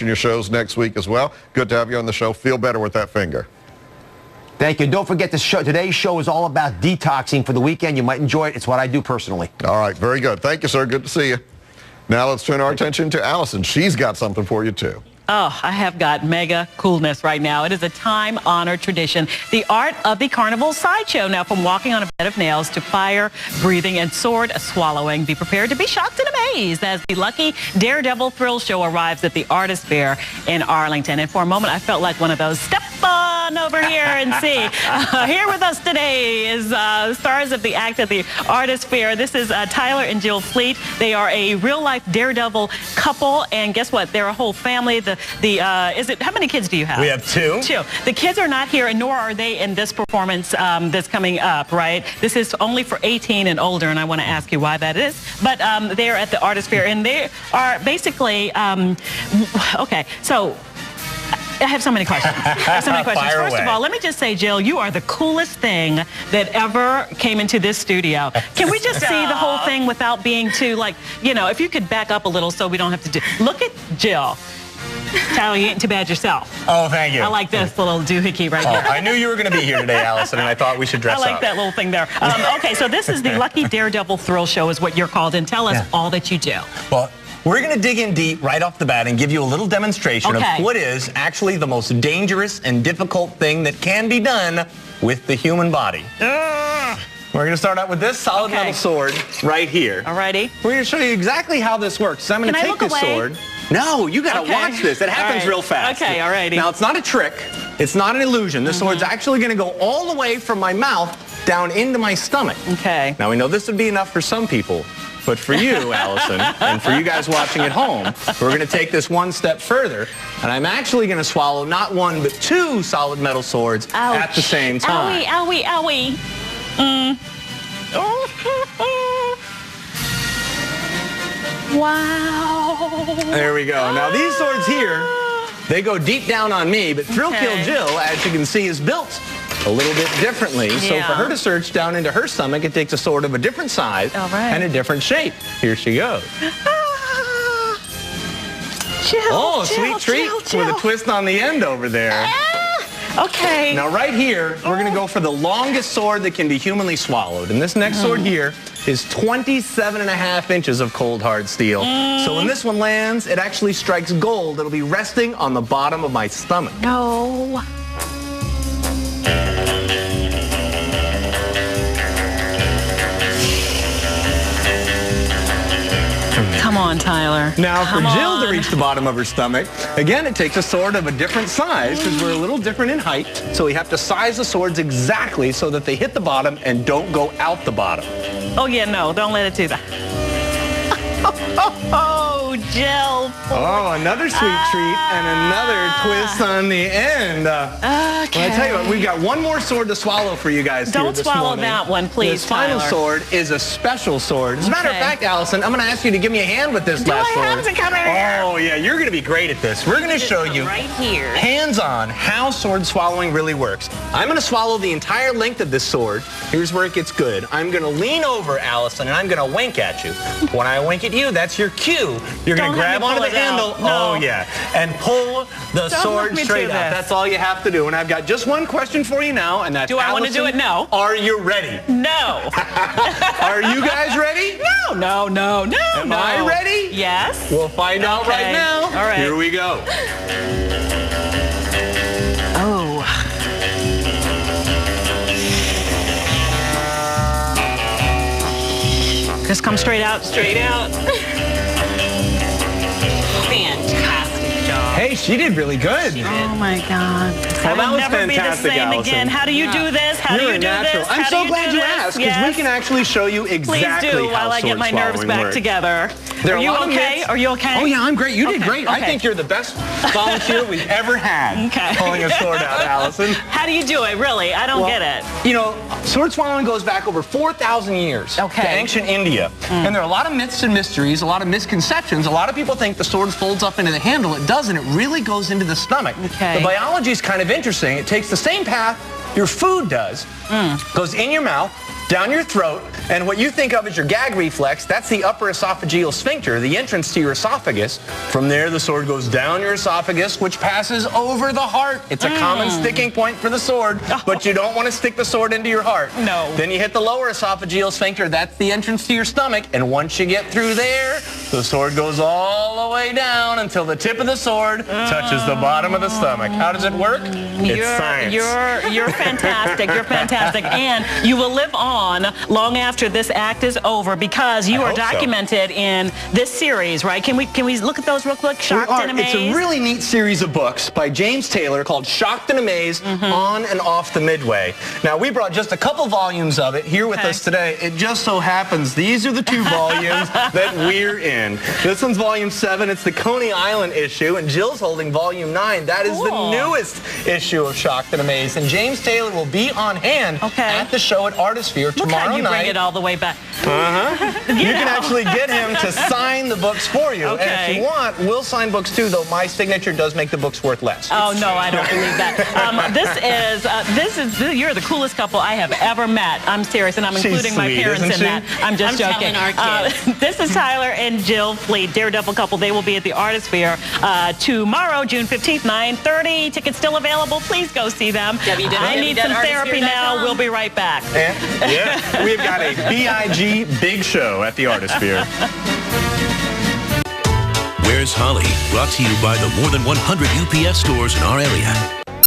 your shows next week as well. Good to have you on the show. Feel better with that finger. Thank you. Don't forget today's show is all about detoxing for the weekend. You might enjoy it. It's what I do personally. All right. Very good. Thank you, sir. Good to see you. Now let's turn our attention to Allison. She's got something for you, too. Oh, I have got mega coolness right now. It is a time-honored tradition, the art of the carnival sideshow. Now, from walking on a bed of nails to fire, breathing, and sword swallowing, be prepared to be shocked and amazed as the lucky Daredevil Thrill Show arrives at the Artist Fair in Arlington. And for a moment, I felt like one of those, step on over here and see. Here with us today is stars of the act at the Artist Fair. This is Tyler and Jill Fleet. They are a real-life Daredevil couple, and guess what? They're a whole family. How many kids do you have? We have two. Two. The kids are not here, and nor are they in this performance that's coming up, right? This is only for 18 and older, and I want to ask you why that is. But they're at the Artist Fair, and they are basically, okay, so I have so many questions. First of all, let me just say, Jill, you are the coolest thing that ever came into this studio. Can we just see the whole thing without being too, like, you know, if you could back up a little so we don't have to do. Look at Jill. Tyler, you ain't too bad yourself. Oh, thank you. I like this little doohickey right here. I knew you were going to be here today, Allison, and I thought we should dress up. I like that little thing there. Okay, so this is the Lucky Daredevil Thrill Show is what you're called, and tell us all that you do. Well, we're going to dig in deep right off the bat and give you a little demonstration of what is actually the most dangerous and difficult thing that can be done with the human body. We're going to start out with this solid metal sword right here. Alrighty. We're going to show you exactly how this works. So I'm going to take this sword. No, you got to watch this. It happens real fast. Okay, alrighty. Now, it's not a trick. It's not an illusion. This sword's actually going to go all the way from my mouth down into my stomach. Okay. Now, we know this would be enough for some people. But for you, Allison, and for you guys watching at home, we're going to take this one step further, and I'm actually going to swallow not one, but two solid metal swords at the same time. Owie, owie, owie. Wow. There we go. Now, these swords here, they go deep down on me, but Thrill Kill Jill, as you can see, is built a little bit differently. So for her to search down into her stomach, it takes a sword of a different size and a different shape. Here she goes. Jill, sweet treat with a twist on the end over there. Okay. Now right here, we're going to go for the longest sword that can be humanly swallowed. And this next sword here is 27.5 inches of cold hard steel. So when this one lands, it actually strikes gold. It'll be resting on the bottom of my stomach. No. Come on, Tyler. Now, for Jill to reach the bottom of her stomach, again, it takes a sword of a different size because we're a little different in height. So we have to size the swords exactly so that they hit the bottom and don't go out the bottom. Oh, yeah, no, don't let it do that. Oh, Jill. Oh, another sweet treat and another twist on the end. Well, I tell you what, we've got one more sword to swallow for you guys here this morning. Don't swallow that one, please, This final sword is a special sword. As a matter of fact, Allison, I'm going to ask you to give me a hand with this last sword. Do I have to come here? Oh, yeah, you're going to be great at this. We're going to show you right here, hands-on, how sword swallowing really works. I'm going to swallow the entire length of this sword. Here's where it gets good. I'm going to lean over, Allison, and I'm going to wink at you. When I wink at you, that's your cue. You're going to grab onto the handle. No. Oh, yeah. And pull the sword straight out. That's all you have to do. And I've got just one question for you now, and that's, do I want to do it now? Are you ready? No. Are you guys ready? No. Am I ready? Yes. We'll find out right now. All right. Here we go. Oh. Just come straight out. Fantastic job. Hey, she did really good. Oh my God. Well, that was never fantastic, be the same Allison. again. How do you do this? How do you do natural. this? I'm How so do you glad do you this? asked, because we can actually show you exactly Please do, while how I get my nerves back together. Are you okay? Are you okay? Oh, yeah, I'm great. You did great. Okay. I think you're the best volunteer we've ever had pulling a sword out, Allison. How do you do it, really? I don't get it. You know, sword swallowing goes back over 4,000 years to ancient India. And there are a lot of myths and mysteries, a lot of misconceptions. A lot of people think the sword folds up into the handle. It doesn't. It really goes into the stomach. The biology is kind of interesting. It takes the same path your food does, goes in your mouth, down your throat, And what you think of as your gag reflex, that's the upper esophageal sphincter, the entrance to your esophagus. From there, the sword goes down your esophagus, which passes over the heart. It's a common sticking point for the sword, but you don't want to stick the sword into your heart. No. Then you hit the lower esophageal sphincter. That's the entrance to your stomach. And once you get through there, the sword goes all the way down until the tip of the sword touches the bottom of the stomach. How does it work? It's science. You're fantastic. You're fantastic. And you will live on long after this act is over because you are documented in this series, right? Can we look at those real quick? Shocked and Amazed. It's a really neat series of books by James Taylor called Shocked and Amazed on and off the Midway. Now, we brought just a couple volumes of it here with us today. It just so happens these are the 2 volumes that we're in. This one's volume 7. It's the Coney Island issue, and Jill's holding volume 9. That is the newest issue of Shocked and Amazed. And James Taylor will be on hand at the show at Artisphere tomorrow night. Look how you bring it all the way back. You can actually get him to sign the books for you. And if you want, we'll sign books too, though my signature does make the books worth less. Oh, no, I don't believe that. You're the coolest couple I have ever met. I'm serious, and I'm including my parents in that. I'm just joking. This is Tyler and Jill Fleet, Daredevil couple. They will be at the Artisphere tomorrow, June 15th, 9:30. Tickets still available. Please go see them. I need some therapy now. We'll be right back. Yeah, we've got a BIG big show at the Artisphere. Where's Holly? Brought to you by the more than 100 UPS stores in our area.